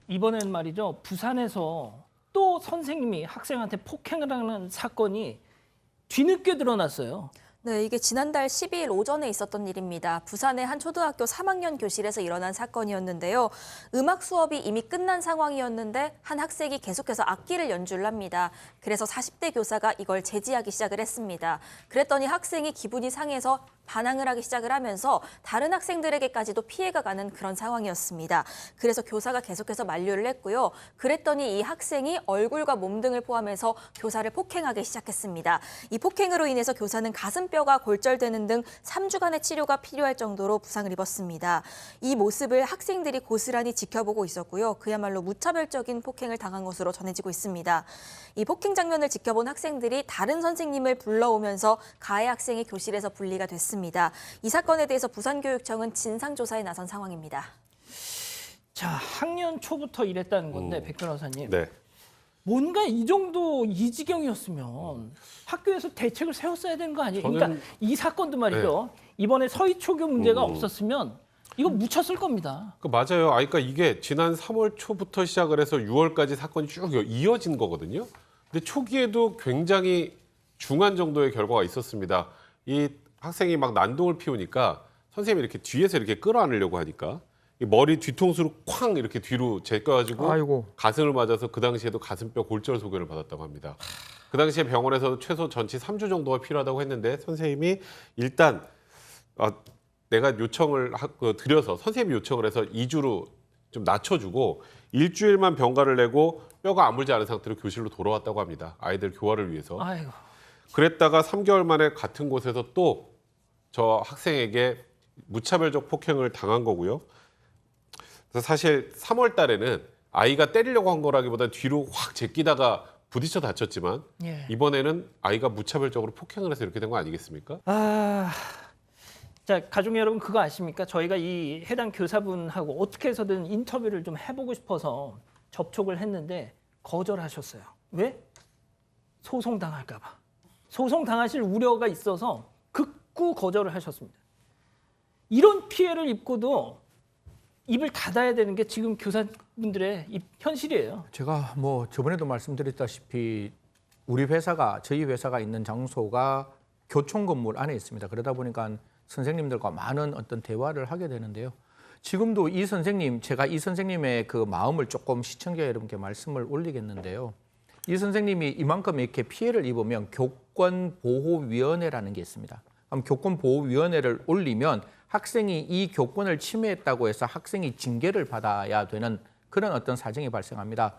이번엔 말이죠. 부산에서 또 선생님이 학생한테 폭행을 하는 사건이 뒤늦게 드러났어요. 네, 이게 지난달 12일 오전에 있었던 일입니다. 부산의 한 초등학교 3학년 교실에서 일어난 사건이었는데요. 음악 수업이 이미 끝난 상황이었는데 한 학생이 계속해서 악기를 연주를 합니다. 그래서 40대 교사가 이걸 제지하기 시작을 했습니다. 그랬더니 학생이 기분이 상해서 반항을 하기 시작을 하면서 다른 학생들에게까지도 피해가 가는 그런 상황이었습니다. 그래서 교사가 계속해서 만류를 했고요. 그랬더니 이 학생이 얼굴과 몸 등을 포함해서 교사를 폭행하기 시작했습니다. 이 폭행으로 인해서 교사는 가슴뼈가 골절되는 등 3주간의 치료가 필요할 정도로 부상을 입었습니다. 이 모습을 학생들이 고스란히 지켜보고 있었고요. 그야말로 무차별적인 폭행을 당한 것으로 전해지고 있습니다. 이 폭행 장면을 지켜본 학생들이 다른 선생님을 불러오면서 가해 학생이 교실에서 분리가 됐습니다. 이 사건에 대해서 부산교육청은 진상조사에 나선 상황입니다. 자, 학년 초부터 이랬다는 건데 백 변호사님. 네. 뭔가 이 정도 이 지경이었으면 학교에서 대책을 세웠어야 되는 거 아니에요? 저는- 그러니까 이 사건도 말이죠. 이번에 서희초교 문제가 없었으면 이거 묻혔을 겁니다. 맞아요. 그러니까 이게 지난 3월 초부터 시작을 해서 6월까지 사건이 쭉 이어진 거거든요. 근데 초기에도 굉장히 중한 정도의 결과가 있었습니다. 이 학생이 막 난동을 피우니까 선생님이 이렇게 뒤에서 이렇게 끌어안으려고 하니까 이 머리 뒤통수를 쾅 이렇게 뒤로 제껴가지고 아이고. 가슴을 맞아서 그 당시에도 가슴뼈 골절 소견을 받았다고 합니다. 그 당시에 병원에서 최소 전치 3주 정도가 필요하다고 했는데 선생님이 일단 내가 요청을 드려서 선생님이 요청을 해서 2주로 좀 낮춰주고 일주일만 병가를 내고 뼈가 아물지 않은 상태로 교실로 돌아왔다고 합니다. 아이들 교화를 위해서. 아이고. 그랬다가 3개월 만에 같은 곳에서 또 저 학생에게 무차별적 폭행을 당한 거고요. 그래서 사실 3월 달에는 아이가 때리려고 한 거라기보다 뒤로 확 제끼다가 부딪혀 다쳤지만 예. 이번에는 아이가 무차별적으로 폭행을 해서 이렇게 된 거 아니겠습니까? 자, 가족 여러분 그거 아십니까? 저희가 이 해당 교사분하고 어떻게 해서든 인터뷰를 좀 해보고 싶어서 접촉을 했는데 거절하셨어요. 왜? 소송당할까 봐. 소송당하실 우려가 있어서 극구 거절을 하셨습니다. 이런 피해를 입고도 입을 닫아야 되는 게 지금 교사분들의 현실이에요. 제가 뭐 저번에도 말씀드렸다시피 저희 회사가 있는 장소가 교총 건물 안에 있습니다. 그러다 보니까 선생님들과 많은 어떤 대화를 하게 되는데요. 지금도 제가 이 선생님의 그 마음을 조금 시청자 여러분께 말씀을 올리겠는데요. 이 선생님이 이만큼 이렇게 피해를 입으면 교권보호위원회라는 게 있습니다. 그럼 교권보호위원회를 올리면 학생이 이 교권을 침해했다고 해서 학생이 징계를 받아야 되는 그런 어떤 사정이 발생합니다.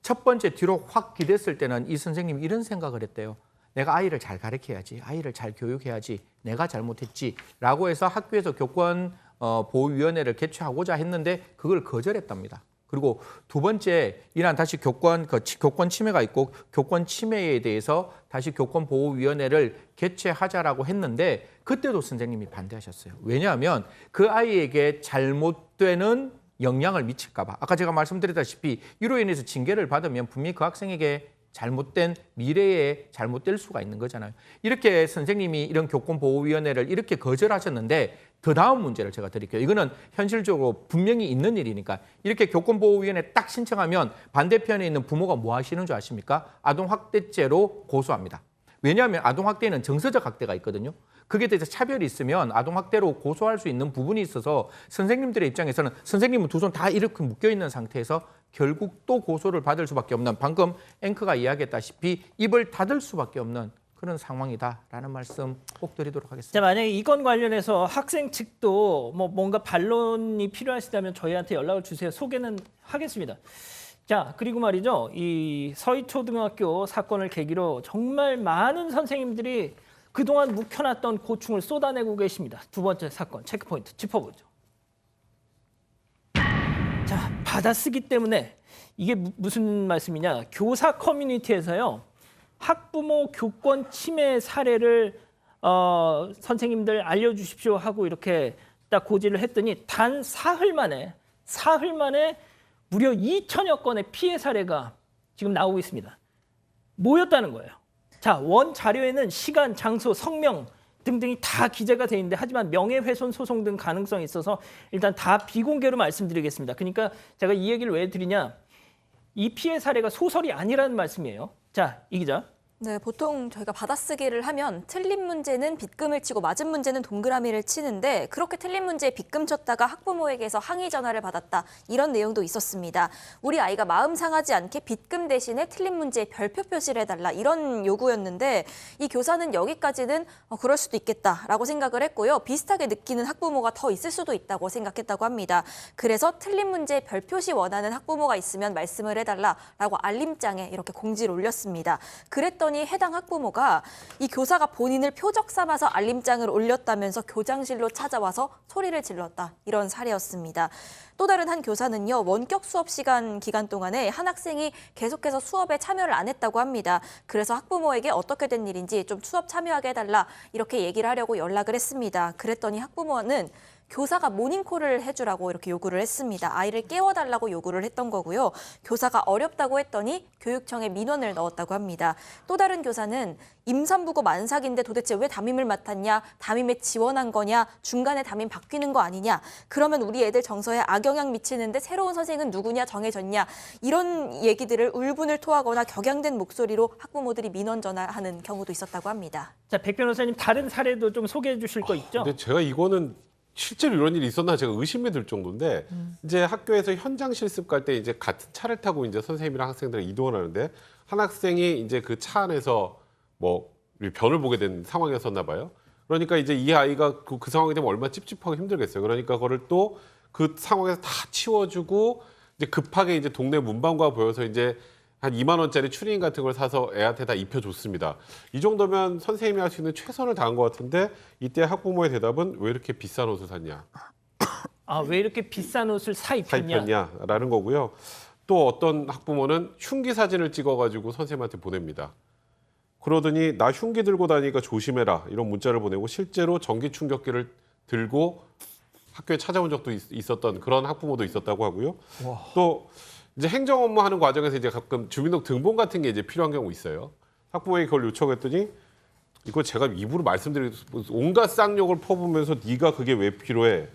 첫 번째 뒤로 확 기댔을 때는 이 선생님이 이런 생각을 했대요. 내가 아이를 잘 가르쳐야지, 아이를 잘 교육해야지, 내가 잘못했지 라고 해서 학교에서 교권보호위원회를 개최하고자 했는데 그걸 거절했답니다. 그리고 두 번째, 이란 다시 교권 침해가 있고 교권 침해에 대해서 다시 교권보호위원회를 개최하자라고 했는데 그때도 선생님이 반대하셨어요. 왜냐하면 그 아이에게 잘못되는 영향을 미칠까 봐. 아까 제가 말씀드렸다시피 이로 인해서 징계를 받으면 분명히 그 학생에게 잘못된 미래에 잘못될 수가 있는 거잖아요. 이렇게 선생님이 이런 교권보호위원회를 이렇게 거절하셨는데 그 다음 문제를 제가 드릴게요. 이거는 현실적으로 분명히 있는 일이니까 이렇게 교권보호위원회 딱 신청하면 반대편에 있는 부모가 뭐 하시는 줄 아십니까? 아동학대죄로 고소합니다. 왜냐하면 아동학대에는 정서적 학대가 있거든요. 그게 대해서 차별이 있으면 아동학대로 고소할 수 있는 부분이 있어서 선생님들의 입장에서는 선생님은 두 손 다 이렇게 묶여있는 상태에서 결국 또 고소를 받을 수밖에 없는 방금 앵커가 이야기했다시피 입을 닫을 수밖에 없는 그런 상황이다라는 말씀 꼭 드리도록 하겠습니다. 자, 만약에 이 건 관련해서 학생 측도 뭔가 반론이 필요하시다면 저희한테 연락을 주세요. 소개는 하겠습니다. 자, 그리고 말이죠. 이 서희초등학교 사건을 계기로 정말 많은 선생님들이 그동안 묵혀놨던 고충을 쏟아내고 계십니다. 두 번째 사건, 체크포인트 짚어보죠. 자, 받아쓰기 때문에 이게 무슨 말씀이냐. 교사 커뮤니티에서요. 학부모 교권 침해 사례를 선생님들 알려주십시오 하고 이렇게 딱 고지를 했더니 단 사흘 만에 무려 2천여 건의 피해 사례가 지금 나오고 있습니다. 모였다는 거예요. 자, 원 자료에는 시간, 장소, 성명 등등이 다 기재가 돼 있는데 하지만 명예훼손 소송 등 가능성이 있어서 일단 다 비공개로 말씀드리겠습니다. 그러니까 제가 이 얘기를 왜 드리냐. 이 피해 사례가 소설이 아니라는 말씀이에요. 자, 이 기자. 네, 보통 저희가 받아쓰기를 하면 틀린 문제는 빗금을 치고 맞은 문제는 동그라미를 치는데 그렇게 틀린 문제에 빗금 쳤다가 학부모에게서 항의 전화를 받았다. 이런 내용도 있었습니다. 우리 아이가 마음 상하지 않게 빗금 대신에 틀린 문제에 별표 표시를 해달라. 이런 요구였는데 이 교사는 여기까지는 그럴 수도 있겠다라고 생각을 했고요. 비슷하게 느끼는 학부모가 더 있을 수도 있다고 생각했다고 합니다. 그래서 틀린 문제에 별 표시 원하는 학부모가 있으면 말씀을 해달라라고 알림장에 이렇게 공지를 올렸습니다. 그랬더니 해당 학부모가 이 교사가 본인을 표적 삼아서 알림장을 올렸다면서 교장실로 찾아와서 소리를 질렀다. 이런 사례였습니다. 또 다른 한 교사는요. 원격 수업 시간 기간 동안에 한 학생이 계속해서 수업에 참여를 안 했다고 합니다. 그래서 학부모에게 어떻게 된 일인지 좀 수업 참여하게 해달라 이렇게 얘기를 하려고 연락을 했습니다. 그랬더니 학부모는 교사가 모닝콜을 해주라고 이렇게 요구를 했습니다. 아이를 깨워달라고 요구를 했던 거고요. 교사가 어렵다고 했더니 교육청에 민원을 넣었다고 합니다. 또 다른 교사는 임산부고 만삭인데 도대체 왜 담임을 맡았냐? 담임에 지원한 거냐? 중간에 담임 바뀌는 거 아니냐? 그러면 우리 애들 정서에 악영향 미치는데 새로운 선생은 누구냐 정해졌냐? 이런 얘기들을 울분을 토하거나 격양된 목소리로 학부모들이 민원 전화하는 경우도 있었다고 합니다. 자, 백 변호사님 다른 사례도 좀 소개해 주실 거 있죠? 근데 제가 이거는 실제로 이런 일이 있었나 제가 의심이 들 정도인데 이제 학교에서 현장 실습 갈 때 이제 같은 차를 타고 이제 선생님이랑 학생들이 이동을 하는데 한 학생이 이제 그 차 안에서 뭐 변을 보게 된 상황이었었나 봐요. 그러니까 이제 이 아이가 그 상황이 되면 얼마나 찝찝하고 힘들겠어요. 그러니까 그거를 또 그 상황에서 다 치워주고 이제 급하게 이제 동네 문방구가 보여서 이제 한 2만 원짜리 추리닝 같은 걸 사서 애한테 다 입혀줬습니다. 이 정도면 선생님이 할 수 있는 최선을 다한 것 같은데 이때 학부모의 대답은 왜 이렇게 비싼 옷을 샀냐? 아, 왜 이렇게 비싼 옷을 사 입혔냐? 입혔냐라는 거고요. 또 어떤 학부모는 흉기 사진을 찍어가지고 선생님한테 보냅니다. 그러더니 나 흉기 들고 다니니까 조심해라 이런 문자를 보내고 실제로 전기 충격기를 들고 학교에 찾아온 적도 있었던 그런 학부모도 있었다고 하고요. 또 이제 행정 업무 하는 과정에서 이제 가끔 주민등록 등본 같은 게 이제 필요한 경우 있어요. 학부모에게 그걸 요청했더니 이거 제가 입으로 말씀드리고 온갖 쌍욕을 퍼부면서 네가 그게 왜 필요해?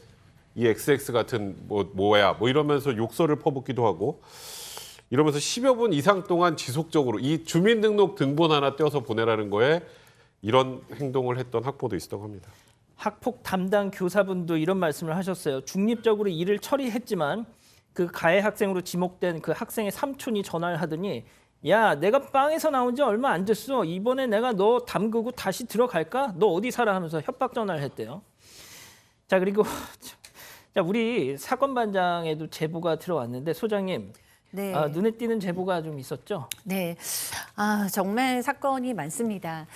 이 XX 같은 뭐야? 뭐 이러면서 욕설을 퍼붓기도 하고 이러면서 10여 분 이상 동안 지속적으로 이 주민등록 등본 하나 떼어서 보내라는 거에 이런 행동을 했던 학부모도 있었다고 합니다. 학폭 담당 교사분도 이런 말씀을 하셨어요. 중립적으로 일을 처리했지만 그 가해 학생으로 지목된 그 학생의 삼촌이 전화를 하더니 야, 내가 빵에서 나온 지 얼마 안 됐어. 이번에 내가 너 담그고 다시 들어갈까? 너 어디 살아? 하면서 협박 전화를 했대요. 자, 그리고 자, 우리 사건반장에도 제보가 들어왔는데 소장님, 네. 눈에 띄는 제보가 좀 있었죠? 네. 정말 사건이 많습니다.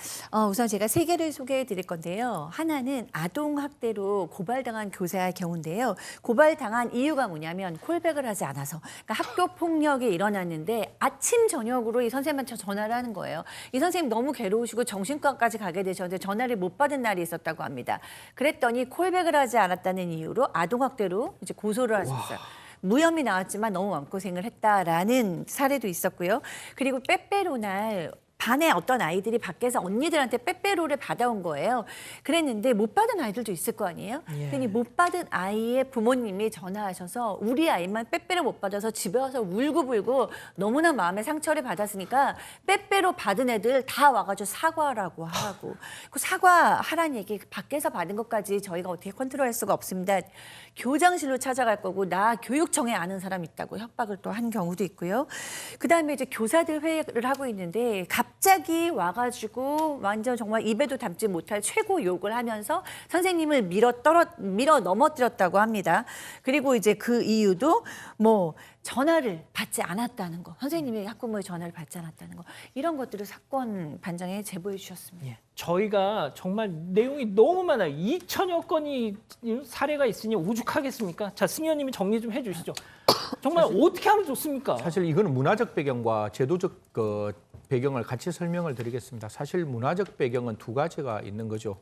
우선 제가 세 개를 소개해 드릴 건데요. 하나는 아동학대로 고발당한 교사의 경우인데요. 고발당한 이유가 뭐냐면 콜백을 하지 않아서. 그러니까 학교 폭력이 일어났는데 아침, 저녁으로 이 선생님한테 전화를 하는 거예요. 이 선생님 너무 괴로우시고 정신과까지 가게 되셨는데 전화를 못 받은 날이 있었다고 합니다. 그랬더니 콜백을 하지 않았다는 이유로 아동학대로 이제 고소를 하셨어요. 무혐의 나왔지만 너무 마음고생을 했다라는 사례도 있었고요. 그리고 빼빼로날 반에 어떤 아이들이 밖에서 언니들한테 빼빼로를 받아온 거예요. 그랬는데 못 받은 아이들도 있을 거 아니에요? 그러니 못 받은 아이의 부모님이 전화하셔서 우리 아이만 빼빼로 못 받아서 집에 와서 울고불고 너무나 마음에 상처를 받았으니까 빼빼로 받은 애들 다 와가지고 사과하라고 하고 그 사과하라는 얘기 밖에서 받은 것까지 저희가 어떻게 컨트롤할 수가 없습니다. 교장실로 찾아갈 거고 나 교육청에 아는 사람 있다고 협박을 또 한 경우도 있고요. 그다음에 이제 교사들 회의를 하고 있는데 갑자기 와가지고 완전 정말 입에도 담지 못할 최고 욕을 하면서 선생님을 밀어 넘어뜨렸다고 합니다. 그리고 이제 그 이유도 뭐 전화를 받지 않았다는 거, 선생님이 학부모의 전화를 받지 않았다는 거 이런 것들을 사건 반장에 제보해 주셨습니다. 예. 저희가 정말 내용이 너무 많아요. 2천여 건이 사례가 있으니 오죽하겠습니까? 자, 승 의원님이 정리 좀 해주시죠. 정말 어떻게 하면 좋습니까? 사실 이거는 문화적 배경과 제도적 배경을 같이 설명을 드리겠습니다. 사실 문화적 배경은 두 가지가 있는 거죠.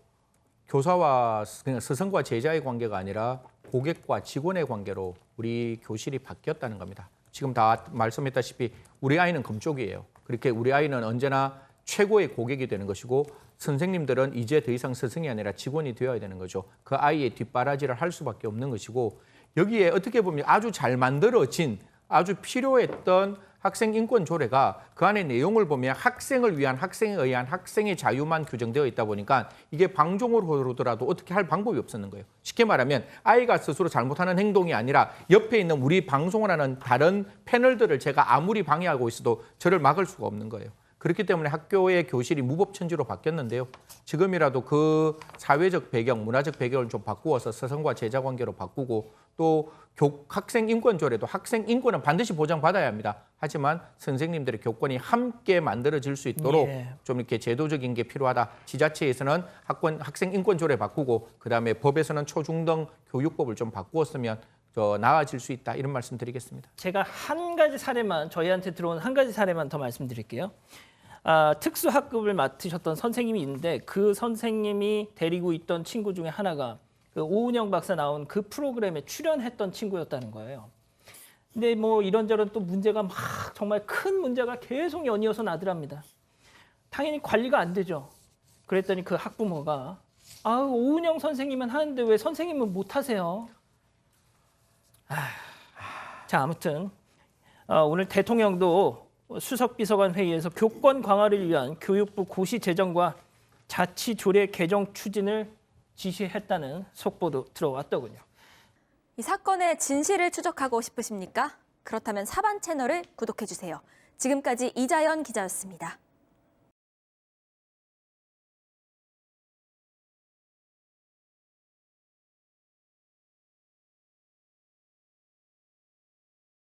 교사와 그냥 스승과 제자의 관계가 아니라 고객과 직원의 관계로 우리 교실이 바뀌었다는 겁니다. 지금 다 말씀했다시피 우리 아이는 금쪽이에요. 그렇게 우리 아이는 언제나 최고의 고객이 되는 것이고 선생님들은 이제 더 이상 스승이 아니라 직원이 되어야 되는 거죠. 그 아이의 뒷바라지를 할 수밖에 없는 것이고 여기에 어떻게 보면 아주 잘 만들어진 아주 필요했던 학생 인권 조례가 그 안에 내용을 보면 학생을 위한 학생에 의한 학생의 자유만 규정되어 있다 보니까 이게 방종으로 하더라도 어떻게 할 방법이 없었는 거예요. 쉽게 말하면 아이가 스스로 잘못하는 행동이 아니라 옆에 있는 우리 방송을 하는 다른 패널들을 제가 아무리 방해하고 있어도 저를 막을 수가 없는 거예요. 그렇기 때문에 학교의 교실이 무법천지로 바뀌었는데요. 지금이라도 그 사회적 배경, 문화적 배경을 좀 바꾸어서 스승과 제자 관계로 바꾸고 또 학생 인권 조례도 학생 인권은 반드시 보장받아야 합니다. 하지만 선생님들의 교권이 함께 만들어질 수 있도록 예. 좀 이렇게 제도적인 게 필요하다. 지자체에서는 학생 인권 조례 바꾸고 그다음에 법에서는 초중등 교육법을 좀 바꾸었으면 더 나아질 수 있다. 이런 말씀 드리겠습니다. 제가 한 가지 사례만 저희한테 들어온 한 가지 사례만 더 말씀드릴게요. 특수학급을 맡으셨던 선생님이 있는데 그 선생님이 데리고 있던 친구 중에 하나가 그 오은영 박사 나온 그 프로그램에 출연했던 친구였다는 거예요. 근데 뭐 이런저런 또 문제가 막 정말 큰 문제가 계속 연이어서 나더랍니다. 당연히 관리가 안 되죠. 그랬더니 그 학부모가 오은영 선생님은 하는데 왜 선생님은 못 하세요? 자, 아무튼 오늘 대통령도 수석비서관 회의에서 교권 강화를 위한 교육부 고시 제정과 자치조례 개정 추진을 지시했다는 속보도 들어왔더군요. 이 사건의 진실을 추적하고 싶으십니까? 그렇다면 사반 채널을 구독해 주세요. 지금까지 이자연 기자였습니다.